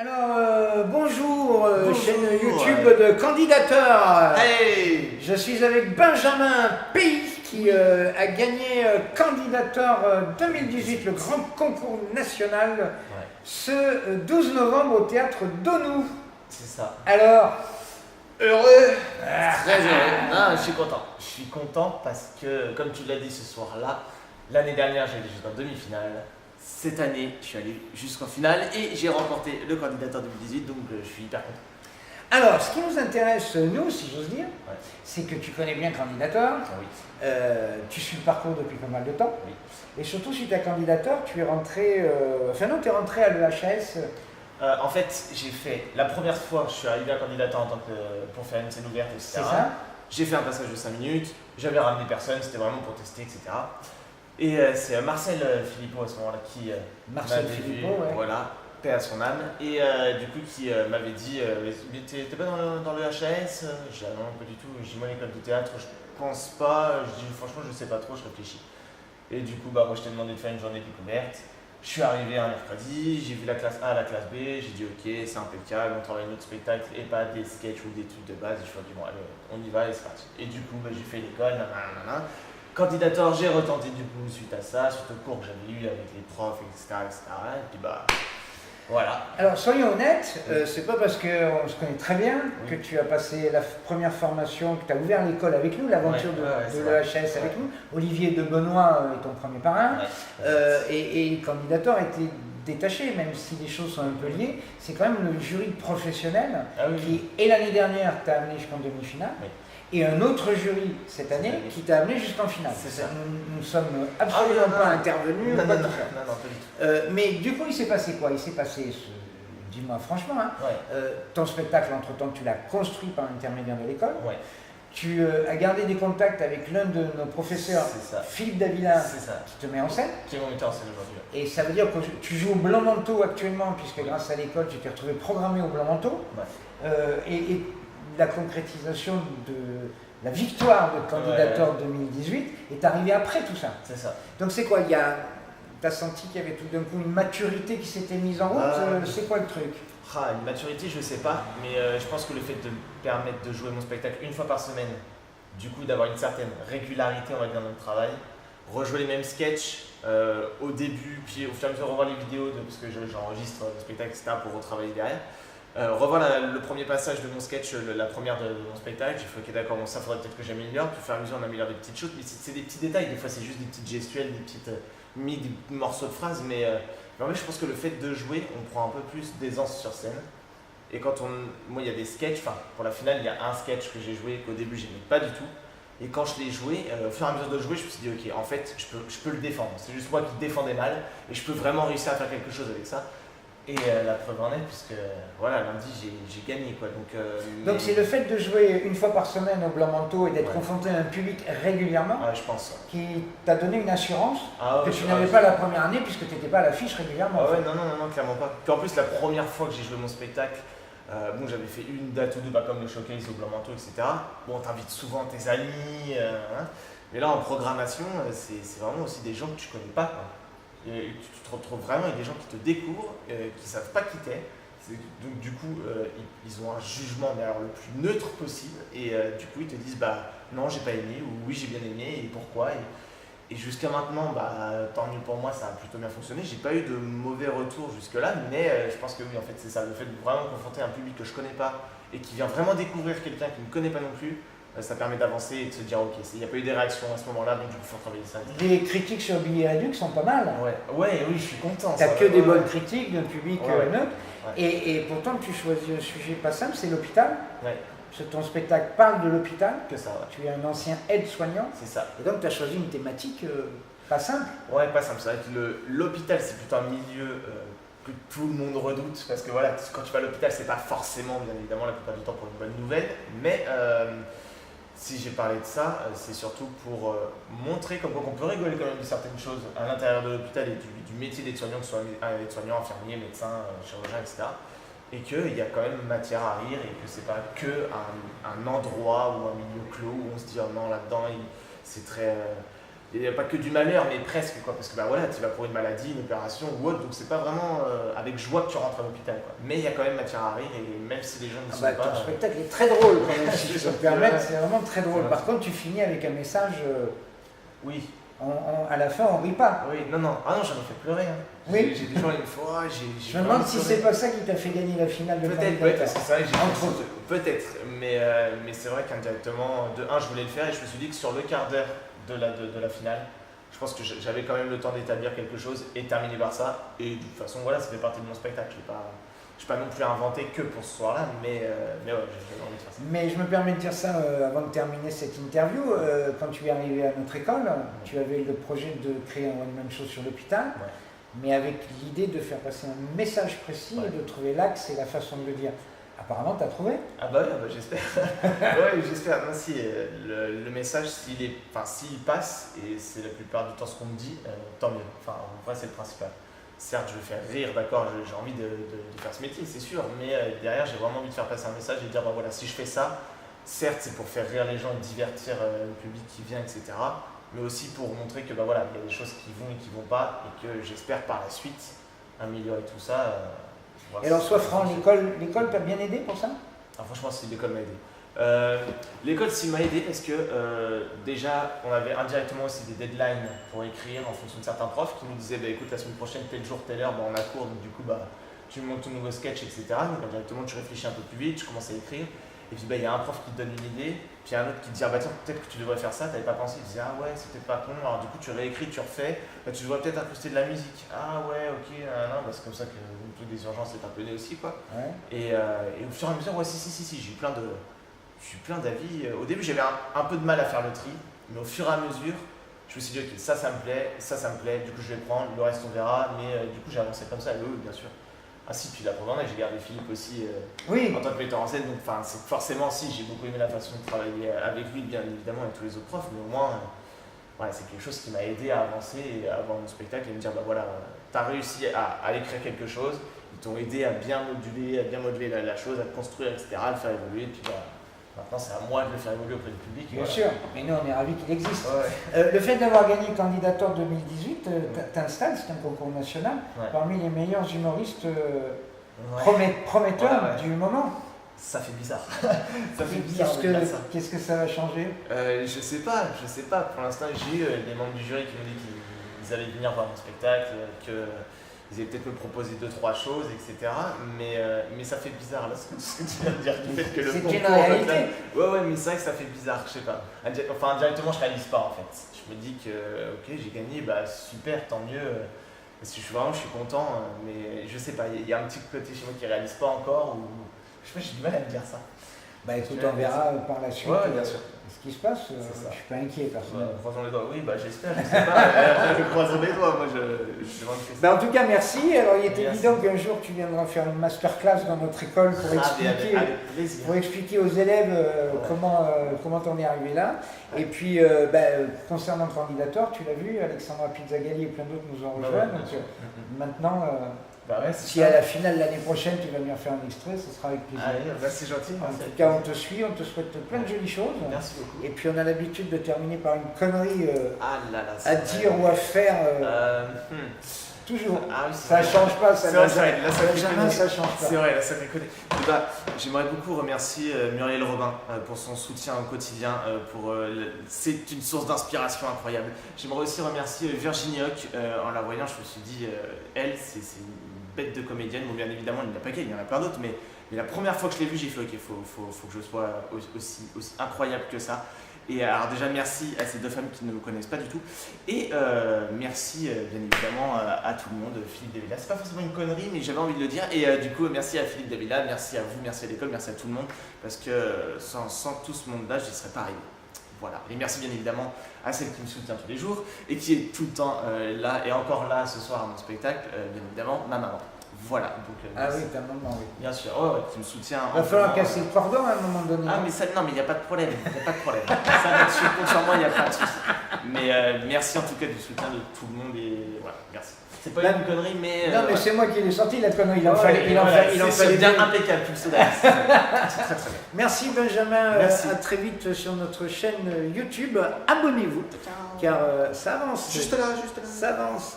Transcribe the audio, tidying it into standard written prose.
Bonjour, Bonjour. chaîne YouTube de candidateurs. Hey. Je suis avec Benjamin Pays qui a gagné candidateur 2018, le grand concours national, ce 12 novembre au théâtre d'Onou. C'est ça. Alors, heureux? Très heureux. Ah, je suis content. Je suis content parce que, comme tu l'as dit ce soir-là, l'année dernière, j'ai allé jusqu'en demi-finale. Cette année, je suis allé jusqu'en finale et j'ai remporté le candidateur 2018, donc je suis hyper content. Alors, ce qui nous intéresse, nous, si j'ose dire, Ouais. c'est que tu connais bien candidateur, Oui. tu suis le parcours depuis pas mal de temps, Oui. et surtout suite à candidateur, tu es rentré, tu es rentré à l'EHS. En fait, j'ai fait la première fois, je suis arrivé à candidateur en tant que pour faire une scène ouverte, etc. C'est ça? J'ai fait un passage de 5 minutes, j'avais ramené personne, c'était vraiment pour tester, etc. Et c'est Marcel Philippot à ce moment-là qui Marcel m'avait vu, Philippot, ouais. voilà, paix à son âme, et du coup qui m'avait dit mais t'es pas dans le HAS? J'ai dit ah non, pas du tout, j'ai dit moi l'école de théâtre, je pense pas, je dis franchement je sais pas trop, je réfléchis. Et du coup moi je t'ai demandé de faire une journée découverte, je suis arrivé un mercredi, j'ai vu la classe A, la classe B, j'ai dit ok c'est impeccable, on travaille notre spectacle et pas des sketchs ou des trucs de base, et je me suis dit bon allez on y va et c'est parti. Et du coup j'ai fait l'école, nanana. Candidateur, j'ai retenté du coup suite à ça, suite au cours que j'avais eu avec les profs, etc. Et puis voilà. Alors soyons honnêtes, c'est pas parce qu'on se connaît très bien que Oui. tu as passé la première formation, que tu as ouvert l'école avec nous, l'aventure Ouais, de c'est l'EHS avec nous. Olivier de Benoît est ton premier parrain, et le candidateur était détaché, même si les choses sont un peu liées. C'est quand même le jury professionnel qui, et l'année dernière, t'a amené jusqu'en demi-finale. Oui. Et un autre jury cette année qui t'a amené jusqu'en finale. C'est ça. Nous ne sommes absolument pas intervenus. Non, pas non, tout non, ça. pas du tout. Mais du coup, il s'est passé quoi? Il s'est passé, dis-moi franchement, hein, ton spectacle, entre-temps, tu l'as construit par l'intermédiaire de l'école. Ouais. Tu as gardé des contacts avec l'un de nos professeurs, C'est ça. Philippe Davila, C'est ça. qui te met en scène. Qui est mon metteur en scène aujourd'hui. Et ça veut dire que tu joues au Blanc Manteau actuellement, puisque grâce à l'école, tu t'es retrouvé programmé au Blanc Manteau. Ouais. Et la concrétisation de la victoire de candidateur 2018 est arrivée après tout ça. C'est ça. Donc c'est quoi? Tu as senti qu'il y avait tout d'un coup une maturité qui s'était mise en route. C'est quoi le truc? Une maturité, je sais pas, mais je pense que le fait de me permettre de jouer mon spectacle une fois par semaine, du coup d'avoir une certaine régularité, on va dire, dans le travail, rejouer les mêmes sketchs au début, puis au fur et à mesure revoir les vidéos, parce que j'enregistre le spectacle, etc., pour retravailler derrière. Revoir le premier passage de mon sketch, la première de mon spectacle, j'ai fait ok d'accord, bon, ça faudrait peut-être que j'améliore, puis au fur et à mesure on améliore des petites choses, mais c'est des petits détails, des fois c'est juste des petites gestuelles, des petites des morceaux de phrases, mais en fait je pense que le fait de jouer, on prend un peu plus d'aisance sur scène. Et moi il y a des sketchs, enfin pour la finale il y a un sketch que j'ai joué qu'au début j'aimais pas du tout, et quand je l'ai joué, au fur et à mesure de jouer, je me suis dit ok en fait je peux le défendre, c'est juste moi qui défendais mal, et je peux vraiment réussir à faire quelque chose avec ça. Et la preuve en est, puisque voilà, lundi j'ai gagné quoi. Donc c'est le fait de jouer une fois par semaine au Blanc Manteau et d'être Ouais. confronté à un public régulièrement je pense. qui t'a donné une assurance que tu je- n'avais pas la première année puisque tu n'étais pas à l'affiche régulièrement. Ah ouais, non, clairement pas. Puis en plus, la première fois que j'ai joué mon spectacle, bon, j'avais fait une date ou deux, comme le showcase au Blanc Manteau, etc. Bon, t'invites souvent tes amis, hein. Mais là en programmation, c'est vraiment aussi des gens que tu connais pas, quoi. Et tu te retrouves vraiment avec des gens qui te découvrent, qui savent pas qui t'es. Donc du coup, ils ont un jugement mais alors le plus neutre possible, et du coup ils te disent non j'ai pas aimé, ou oui j'ai bien aimé, et pourquoi. Et jusqu'à maintenant, tant mieux pour moi, ça a plutôt bien fonctionné. J'ai pas eu de mauvais retours jusque-là, mais je pense que oui, en fait, c'est ça. Le fait de vraiment confronter un public que je connais pas et qui vient vraiment découvrir quelqu'un qui ne connaît pas non plus, ça permet d'avancer et de se dire ok, il n'y a pas eu des réactions à ce moment-là, donc du coup, il faut travailler ça. Les critiques sur Billy Reduc sont pas mal. Ouais, oui, je suis content. Tu n'as que des bonnes critiques d'un public neutre. Ouais. Et pourtant, tu choisis un sujet pas simple, c'est l'hôpital. Ouais. Parce que ton spectacle parle de l'hôpital. Que ça, ouais. Tu es un ancien aide-soignant. C'est ça. Et donc, tu as choisi une thématique pas simple. Ouais, pas simple. C'est vrai que l'hôpital, c'est plutôt un milieu que tout le monde redoute. Parce que voilà, quand tu vas à l'hôpital, c'est pas forcément, bien évidemment, la plupart du temps pour une bonne nouvelle. Mais si j'ai parlé de ça, c'est surtout pour montrer comme quoi qu'on peut rigoler quand même de certaines choses à l'intérieur de l'hôpital et du métier d'aide-soignant, que ce soit aide-soignant, infirmier, médecin, chirurgien, etc. Et qu'il y a quand même matière à rire et que c'est pas que un endroit ou un milieu clos où on se dit oh non là-dedans c'est très il n'y a pas que du malheur, mais presque, quoi, parce que bah, voilà, tu vas pour une maladie, une opération ou autre, donc c'est pas vraiment avec joie que tu rentres à l'hôpital. Mais il y a quand même matière à rire, et même si les gens ne sont pas... Ton spectacle est très drôle quand même, si je peux me permettre, c'est vraiment très drôle. Par contre, tu finis avec un message... Oui. À la fin, on rit pas. Oui, non, j'en ai fait pleurer. Hein. Oui. J'ai des gens qui me font, je me demande si c'est pas ça qui t'a fait gagner la finale de Peut-être, parce que c'est vrai que j'ai peut-être, mais c'est vrai qu'indirectement, de un, je voulais le faire et je me suis dit que sur le quart d'heure de la finale, je pense que j'avais quand même le temps d'établir quelque chose et terminer par ça. Et de toute façon, voilà, ça fait partie de mon spectacle. Je n'ai pas non plus inventé que pour ce soir-là, mais ouais, j'avais envie de faire ça. Mais je me permets de dire ça avant de terminer cette interview. Quand tu es arrivé à notre école, tu avais le projet de créer un one-man show sur l'hôpital, mais avec l'idée de faire passer un message précis et de trouver l'axe et la façon de le dire. Apparemment, tu as trouvé? Ah bah oui, j'espère. Oui, j'espère. Non, si, le message, s'il passe, et c'est la plupart du temps ce qu'on me dit, tant mieux. Enfin, en vrai, c'est le principal. Certes, je vais faire rire, d'accord, j'ai envie de faire ce métier, c'est sûr, mais derrière, j'ai vraiment envie de faire passer un message et de dire, bah voilà, si je fais ça, certes, c'est pour faire rire les gens et divertir le public qui vient, etc., mais aussi pour montrer que, bah voilà, il y a des choses qui vont et qui vont pas, et que j'espère par la suite améliorer tout ça. Et alors, sois franc, l'école t'a bien aidé pour ça? Franchement, si l'école m'a aidé. L'école s'y m'a aidé parce que déjà on avait indirectement aussi des deadlines pour écrire en fonction de certains profs qui nous disaient bah, écoute la semaine prochaine tel jour telle heure bah, on a cours donc du coup bah, tu montes ton nouveau sketch etc. Donc indirectement tu réfléchis un peu plus vite, tu commences à écrire et puis bah, y a un prof qui te donne une idée puis un autre qui te dit ah bah tiens peut-être que tu devrais faire ça, t'avais pas pensé, il te dit ah ouais c'est peut-être pas con alors du coup tu réécris, tu refais, bah, tu devrais peut-être incruster de la musique, ah ouais ok non, bah, c'est comme ça que le truc des urgences est un peu né aussi quoi. Et au fur et à mesure ouais si j'ai eu plein d'avis. Au début, j'avais un peu de mal à faire le tri, mais au fur et à mesure, je me suis dit, ok, ça me plaît, du coup, je vais prendre, le reste, on verra. Mais du coup, j'ai avancé comme ça, et oui, bien sûr. Ah si, puis la preuve en est, j'ai gardé Philippe aussi en tant que metteur en scène. Donc, forcément, si, j'ai beaucoup aimé la façon de travailler avec lui, bien évidemment, et tous les autres profs, mais au moins, c'est quelque chose qui m'a aidé à avancer et à voir mon spectacle et me dire, bah voilà, t'as réussi à écrire quelque chose, ils t'ont aidé à bien moduler la chose, à te construire, etc., à le faire évoluer, et puis bah, maintenant, c'est à moi de le faire évoluer auprès du public. Bien sûr, mais nous, on est ravis qu'il existe. Le fait d'avoir gagné Candidator 2018 t'installe, c'est un concours national, parmi les meilleurs humoristes prometteurs du moment. Ça fait bizarre. Qu'est-ce que ça va changer? Je sais pas. Pour l'instant, j'ai eu des membres du jury qui m'ont dit qu'ils allaient venir voir mon spectacle, ils allaient peut-être me proposer 2-3 choses, etc. Mais ça fait bizarre, là, ce que tu viens de dire, du fait que le concours... C'est une réalité. Ouais, mais c'est vrai que ça fait bizarre, je sais pas. Enfin, indirectement, je réalise pas, en fait. Je me dis que, ok, j'ai gagné, bah super, tant mieux. Parce que je suis content, mais je sais pas, il y a un petit côté chez moi qui réalise pas encore, ou... Je sais pas, j'ai du mal à me dire ça. Bah écoute, on verra par la suite bien sûr. Ce qui se passe. Je suis pas inquiet personnellement. Croisons les doigts, oui, bah j'espère, je sais pas. Croisons les doigts, moi je demande que ça. En tout cas, merci. Alors il est évident qu'un jour tu viendras faire une masterclass dans notre école pour expliquer aux élèves comment t'en es arrivé là. Et puis concernant le candidateur, tu l'as vu, Alexandra Pizzagalli et plein d'autres nous ont rejoints. Donc maintenant. Si à la finale l'année prochaine tu vas venir faire un extrait, ce sera avec plaisir. C'est gentil. En tout cas, on te suit, on te souhaite plein de jolies choses. Merci beaucoup. Et puis on a l'habitude de terminer par une connerie à dire ou à faire. Toujours. Ça ne change pas, ça change pas. C'est vrai, là ça déconne. J'aimerais beaucoup remercier Muriel Robin pour son soutien au quotidien. C'est une source d'inspiration incroyable. J'aimerais aussi remercier Virginie Hoc. En la voyant, je me suis dit, elle, c'est une bête de comédienne. Bon, bien évidemment, il n'y en a pas qu'elle, il y en a plein d'autres. Mais la première fois que je l'ai vue, j'ai fait, ok, faut que je sois aussi incroyable que ça. Et alors déjà merci à ces deux femmes qui ne me connaissent pas du tout et merci bien évidemment à tout le monde, Philippe Davila, c'est pas forcément une connerie mais j'avais envie de le dire et du coup merci à Philippe Davila, merci à vous, merci à l'école, merci à tout le monde parce que sans tout ce monde là je n'y serais pas arrivé. Voilà, et merci bien évidemment à celle qui me soutient tous les jours et qui est tout le temps là et encore là ce soir à mon spectacle, bien évidemment ma maman. Voilà, donc. Oui, ta maman, oui. Bien sûr, qui me soutient. Il va falloir casser le cordon à un moment donné. Ah, mais ça, non, mais il n'y a pas de problème. Ça, là-dessus, compte sur moi, il n'y a pas de souci. Mais merci en tout cas du soutien de tout le monde et voilà, merci. C'est pas une connerie, mais. Non, mais c'est moi qui l'ai sorti, la connerie. Il en fallait bien impeccable, tout ça. C'est très très bien. Merci Benjamin. Merci. À très vite sur notre chaîne YouTube. Abonnez-vous, car ça avance. Juste là. Ça avance.